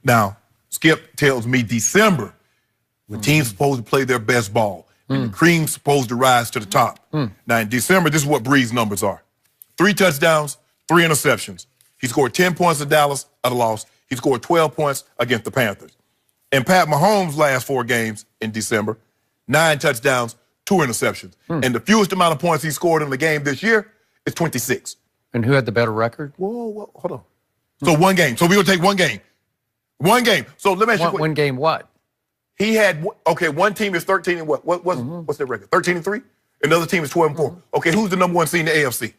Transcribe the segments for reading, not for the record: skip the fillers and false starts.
Now, Skip tells me December, when teams supposed to play their best ball, and the cream's supposed to rise to the top. Now, in December, this is what Brees' numbers are. 3 touchdowns, 3 interceptions. He scored 10 points in Dallas at a loss. He scored 12 points against the Panthers. And Pat Mahomes' last 4 games in December, 9 touchdowns, 2 interceptions. And the fewest amount of points he scored in the game this year is 26. And who had the better record? Whoa, hold on. So 1 game. So we're going to take 1 game. 1 game. So let me ask you one game what? He had, okay, one team is 13 and what? What's their record? 13 and 3? Another team is 12 and 4. Okay, who's the number 1 seed in the AFC?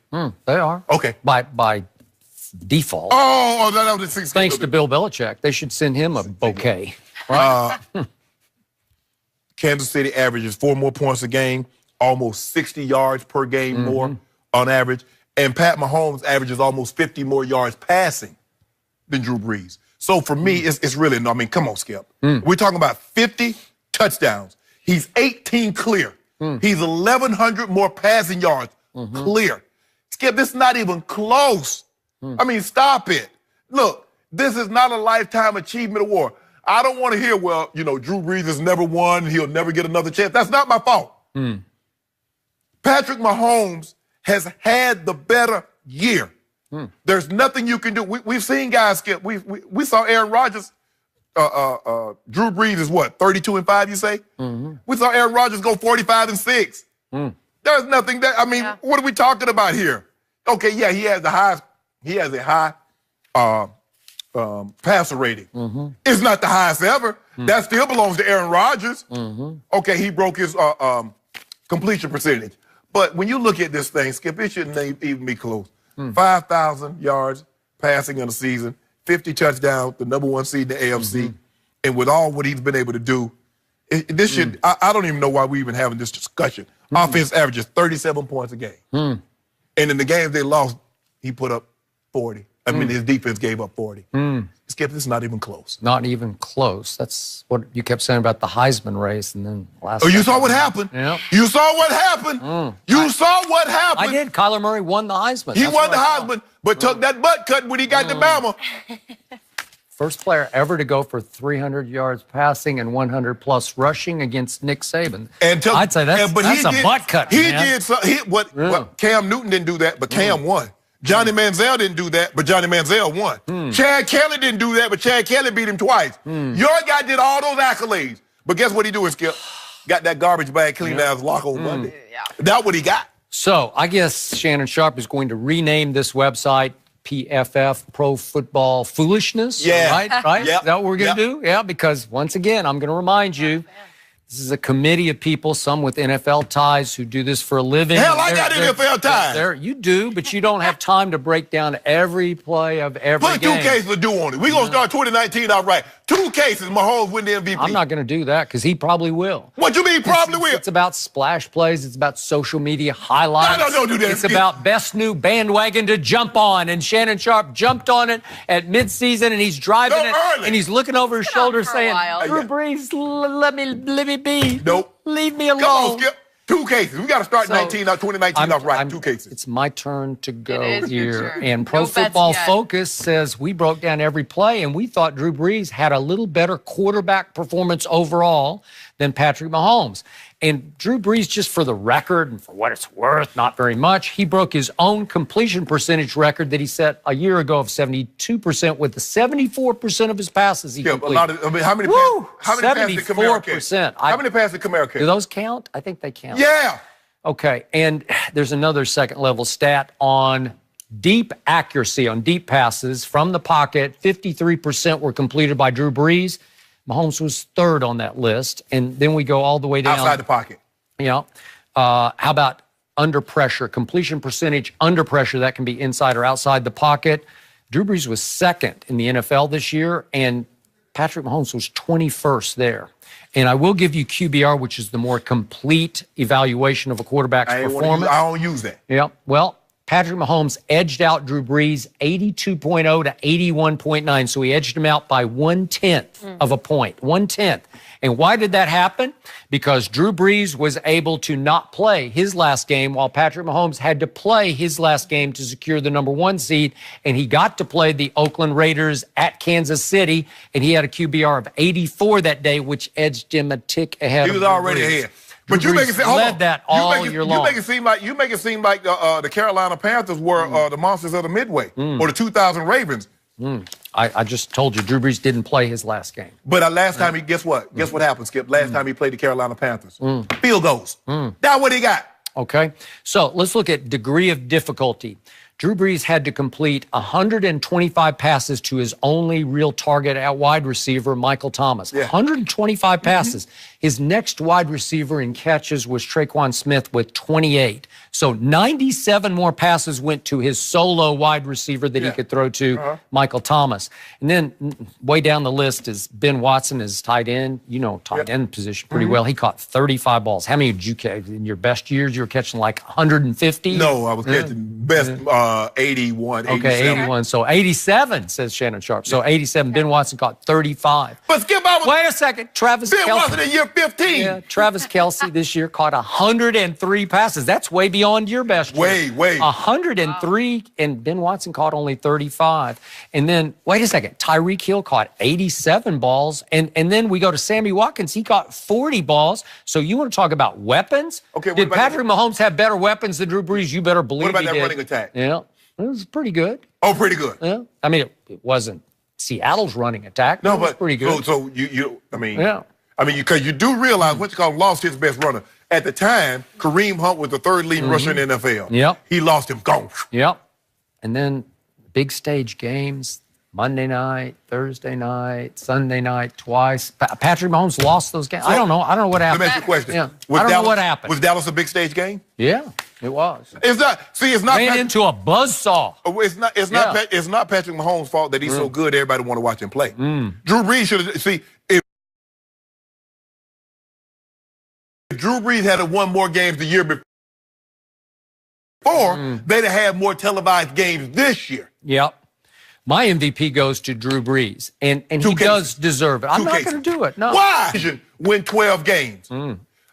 They are. Okay. By default. Oh, that was the Thanks to Bill Belichick. They should send him a bouquet. Right? Kansas City averages 4 more points a game, almost 60 yards per game more on average. And Pat Mahomes averages almost 50 more yards passing than Drew Brees. So for me, it's really, I mean, come on, Skip. We're talking about 50 touchdowns. He's 18 clear. He's 1,100 more passing yards clear. Skip, this is not even close. I mean, stop it. Look, this is not a lifetime achievement award. I don't want to hear, well, you know, Drew Brees has never won. He'll never get another chance. That's not my fault. Patrick Mahomes has had the better year. There's nothing you can do. We've seen guys, Skip. We saw Aaron Rodgers. Drew Brees is what, 32 and 5, you say? We saw Aaron Rodgers go 45 and 6. There's nothing that, I mean, what are we talking about here? Okay, yeah, he has a high passer rating. It's not the highest ever. That still belongs to Aaron Rodgers. Okay, he broke his completion percentage. But when you look at this thing, Skip, it shouldn't even be close. 5,000 yards passing in a season, 50 touchdowns, the number 1 seed in the AFC. And with all what he's been able to do, this should, I don't even know why we're even having this discussion. Offense averages 37 points a game. And in the games they lost, he put up 40. I mean, his defense gave up 40. Skip, this is not even close. Not even close. That's what you kept saying about the Heisman race, and then last. Oh, you saw what happened. Yeah. You saw what happened. You saw what happened. I did. Kyler Murray won the Heisman. He won the Heisman, but took that butt cut when he got to Bama. First player ever to go for 300 yards passing and 100+ rushing against Nick Saban. I'd say that's a butt cut. He did. What Cam Newton didn't do that, but Cam won. Johnny Manziel didn't do that, but Johnny Manziel won. Chad Kelly didn't do that, but Chad Kelly beat him twice. Your guy did all those accolades. But guess what he doing, Skip? Got that garbage bag cleaned out of his locker on Monday. That's what he got. So I guess Shannon Sharpe is going to rename this website PFF, Pro Football Foolishness. Yeah. Right? Yep. Is that what we're going to do? Yeah, because once again, I'm going to remind you, this is a committee of people, some with NFL ties, who do this for a living. Hell, I got NFL ties. You do, but you don't have time to break down every play of every game. Put 2 cases of due on it. We're going to start 2019 out right. 2 cases, Mahomes win the MVP. I'm not going to do that because he probably will. What you mean probably will? It's about splash plays. It's about social media highlights. No, don't do that. It's about best new bandwagon to jump on. And Shannon Sharpe jumped on it at midseason, and he's driving it. Early. And he's looking over his shoulder saying, Drew Brees, let me be. Nope. Leave me alone. Come on, Skip. 2 cases. We got to start 2019 off right. 2 cases. It's my turn to go It is your here. turn. And Pro No bets Football yet. Focus says we broke down every play, and we thought Drew Brees had a little better quarterback performance overall than Patrick Mahomes. And Drew Brees, just for the record and for what it's worth, not very much, he broke his own completion percentage record that he set a year ago of 72% with the 74% of his passes he completed. How many passes did Kamara catch? 74%. How many passes did Kamara catch? Do those count? I think they count. Yeah. Okay, and there's another second-level stat on deep accuracy, on deep passes from the pocket. 53% were completed by Drew Brees. Mahomes was 3rd on that list. And then we go all the way down. Outside the pocket. Yeah. How about under pressure? Completion percentage under pressure, that can be inside or outside the pocket. Drew Brees was 2nd in the NFL this year, and Patrick Mahomes was 21st there. And I will give you QBR, which is the more complete evaluation of a quarterback's performance. I don't use that. Yeah. Well, Patrick Mahomes edged out Drew Brees 82.0 to 81.9. So he edged him out by 1/10 of a point, 1/10. And why did that happen? Because Drew Brees was able to not play his last game while Patrick Mahomes had to play his last game to secure the #1 seed. And he got to play the Oakland Raiders at Kansas City. And he had a QBR of 84 that day, which edged him a tick ahead. He was already ahead. But you make it seem led that all year long. You make it seem like the Carolina Panthers were the monsters of the Midway or the 2000 Ravens. I just told you, Drew Brees didn't play his last game. But last time guess what? Guess what happened, Skip? Last time he played the Carolina Panthers. Field goals. That's what he got. Okay, so let's look at degree of difficulty. Drew Brees had to complete 125 passes to his only real target at wide receiver, Michael Thomas. 125 passes. His next wide receiver in catches was Traquan Smith with 28. So 97 more passes went to his solo wide receiver that he could throw to, Michael Thomas. And then way down the list is Ben Watson, his tight end. You know tight end position pretty well. He caught 35 balls. How many did you catch? In your best years, you were catching like 150? No, I was catching best 81, 87. Okay, 81. So 87, says Shannon Sharp. So 87. Ben Watson caught 35. But Skip, wait a second. Travis Ben Kelce. Watson in year 15. Yeah, Travis Kelce this year caught 103 passes. That's way beyond your best year. Way. 103, and Ben Watson caught only 35. And then, wait a second. Tyreek Hill caught 87 balls. And then we go to Sammy Watkins. He caught 40 balls. So you want to talk about weapons? Okay, did Patrick Mahomes have better weapons than Drew Brees? You better believe he did. What about that running attack? Yeah, it was pretty good. Oh, pretty good. Yeah, I mean, it wasn't Seattle's running attack. No, it was but pretty good. So because you do realize what you call lost his best runner. At the time, Kareem Hunt was the third leading rusher in the NFL. Yep. He lost him. Gone. Yep. And then big stage games, Monday night, Thursday night, Sunday night, twice. Patrick Mahomes lost those games. I don't know. I don't know what happened. Let me ask you a question. Yeah. I don't know what happened. Was Dallas a big stage game? Yeah, it was. It's not. See, it's not. Ran into a buzzsaw. It's not. It's not Patrick Mahomes' fault that he's so good. Everybody want to watch him play. Drew Brees should have. See, if Drew Brees had won more games the year before, they'd have had more televised games this year. Yep. My MVP goes to Drew Brees, and he does deserve it. I'm not going to do it. No. Why? Win 12 games.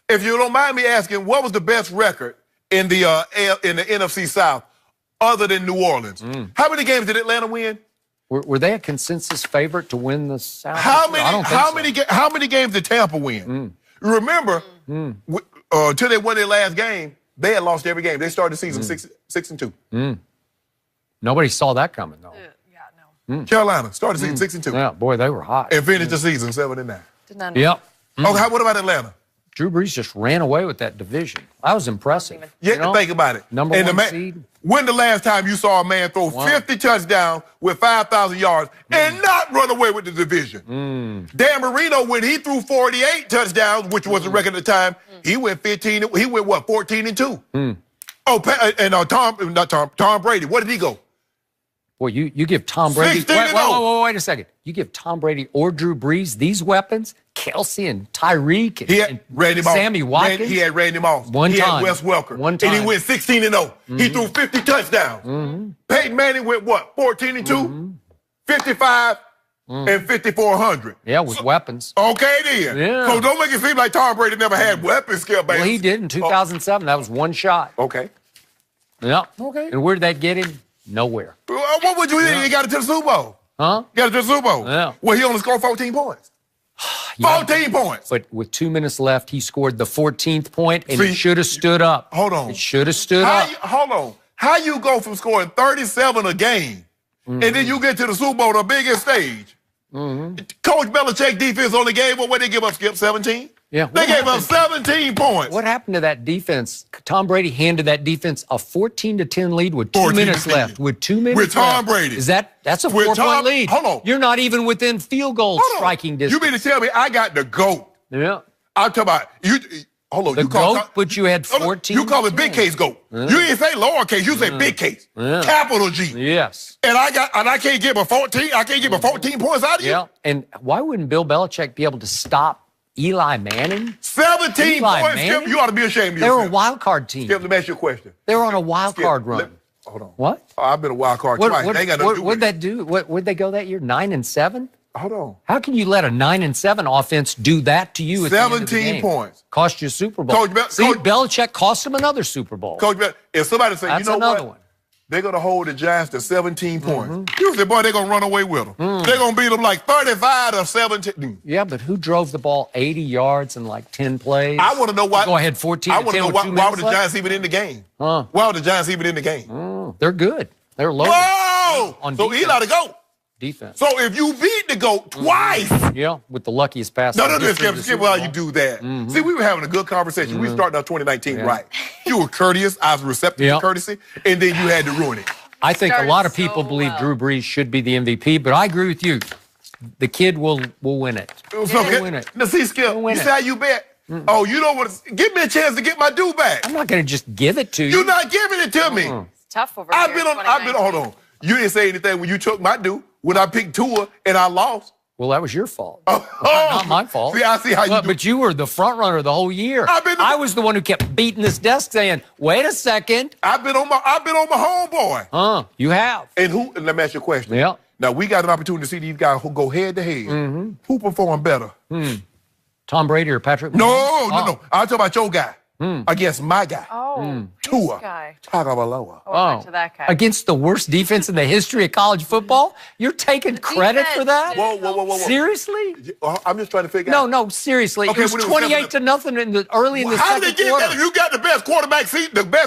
If you don't mind me asking, what was the best record in the NFC South other than New Orleans? How many games did Atlanta win? Were they a consensus favorite to win the South? How many games did Tampa win? Remember, until they won their last game, they had lost every game. They started the season 6-2. Nobody saw that coming, though. Carolina started the season 6-2. Yeah, boy, they were hot. And finished the season 7-9. Yep. Okay, what about Atlanta? Drew Brees just ran away with that division. That was impressive. Yeah, think about it. Number one seed. When the last time you saw a man throw 50 touchdowns with 5,000 yards and not run away with the division? Dan Marino, when he threw 48 touchdowns, which was the record at the time, he went 14-2. Oh, and Tom Brady, what did he go? Boy, you give Tom Brady. Wait a second. You give Tom Brady or Drew Brees these weapons, Kelce and Tyreek and Sammy Watkins. He had Randy Moss. He had Wes Welker. One time. And he went 16-0. He threw 50 touchdowns. Peyton Manning went what? 14-2, 55, and 5,400. Yeah, with weapons. Okay, then. Yeah. So don't make it seem like Tom Brady never had weapons, Skip Bayless. Well, he did in 2007. That was one shot. Okay. Yeah. Okay. And where did that get him? Nowhere. What would you think? He got it to the Super Bowl. Huh? Got it to the Super Bowl. Yeah. Well, he only scored 14 points. 14 points. But with 2 minutes left, he scored the 14th point, and it should have stood up. Hold on. It should have stood up. Hold on. How you go from scoring 37 a game, and then you get to the Super Bowl, the biggest stage? Coach Belichick defense only gave what they give up, Skip? 17? Yeah. They gave up 17 points. What happened to that defense? Tom Brady handed that defense a 14-10 lead with 2 minutes left. With 2 minutes with Tom left. Brady. That's a 4-point lead. Hold on. You're not even within field goal striking distance. You mean to tell me I got the GOAT? Yeah. I'm talking about you. Hold on. The GOAT, but you had 14. You call it big case GOAT. You didn't say lowercase. You say big case. Capital G. Yes. And I can't get my 14. I can't get my 14 points out of you. Yeah. And why wouldn't Bill Belichick be able to stop Eli Manning? 17 points. Skip, you ought to be ashamed of yourself. They were a wild card team. Skip, let me ask you a question. They were on a wild card run. Hold on. What? Oh, I've been a wild card twice. They ain't got nothing to do What'd with that do? What'd they go that year? 9-7? Hold on. How can you let a 9-7 offense do that to you at the end of the 17 game? points. Cost you a Super Bowl. See, Belichick cost him another Super Bowl. Coach, if somebody say, That's you know another what? one. They're going to hold the Giants to 17 points. You say, boy, they're going to run away with them. They're going to beat them like 35 or 17. Yeah, but who drove the ball 80 yards in like 10 plays? I want to know why. Go ahead, 14 I want to know why were the left? Giants even in the game? Huh. Why were the Giants even in the game? They're good. They're low. Whoa! On So defense. Eli the GOAT. Defense. So if you beat the GOAT twice. Yeah, with the luckiest pass. No, skip while you do that. See, we were having a good conversation. We started out 2019 right. You were courteous. I was receptive to courtesy. And then you had to ruin it. I think a lot of people believe Drew Brees should be the MVP, but I agree with you. The kid will win it. He'll win it. Now, see, Skip, you see how you bet? Oh, you don't want to give me a chance to get my due back. I'm not going to just give it to you. You're not giving it to me. It's tough over I've here. been hold on. You didn't say anything when you took my due, when I picked Tua and I lost. Well, that was your fault. Not my fault. See, I see how you do. But you were the front runner the whole year. I was the one who kept beating this desk saying, wait a second. I've been on my homeboy. You have. And let me ask you a question. Yeah. Now, we got an opportunity to see these guys who go head to head. Who performed better? Tom Brady or Patrick Mahomes? No. I'm talking about your guy against my guy. Tua. Guy. Tagovailoa. Back to that guy. Against the worst defense in the history of college football? You're taking credit for that? Whoa. Seriously? I'm just trying to figure out. No, seriously. Okay, it was 28-0 early in the How second did they get quarter. that if you got the best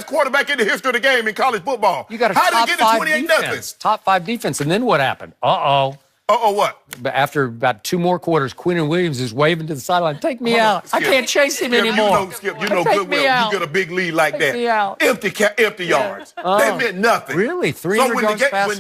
quarterback in the history of the game in college football? You got a How top did they five get to 28-0? defense. Top 5 defense. And then what happened? Uh-oh. What? But after about 2 more quarters, Quinnen Williams is waving to the sideline. Take me out. Skip. I can't chase him anymore. Skip, Take good me will. out. You get a big lead like Take me out. that. Empty yards. They meant nothing. Really? 300 yards passing? When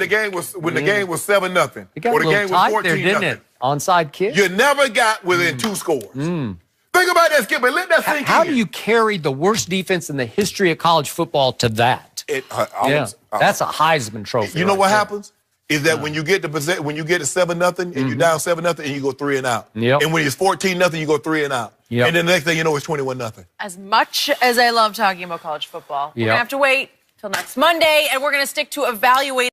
the game was 7-0, It got or a the little game was tight 14-0, there, didn't it? Onside kick. you never got within 2 scores. Think about that, Skip, and let that sink in. How do you carry the worst defense in the history of college football to that? That's a Heisman Trophy. You know what there. happens? Is that when you get to 7-0 and you're down 7-0 and you go 3 and out. Yep. And when it's 14-0, you go 3 and out. Yep. And then the next thing you know, it's 21-0. As much as I love talking about college football, we're Yep. going to have to wait till next Monday, and we're going to stick to evaluating.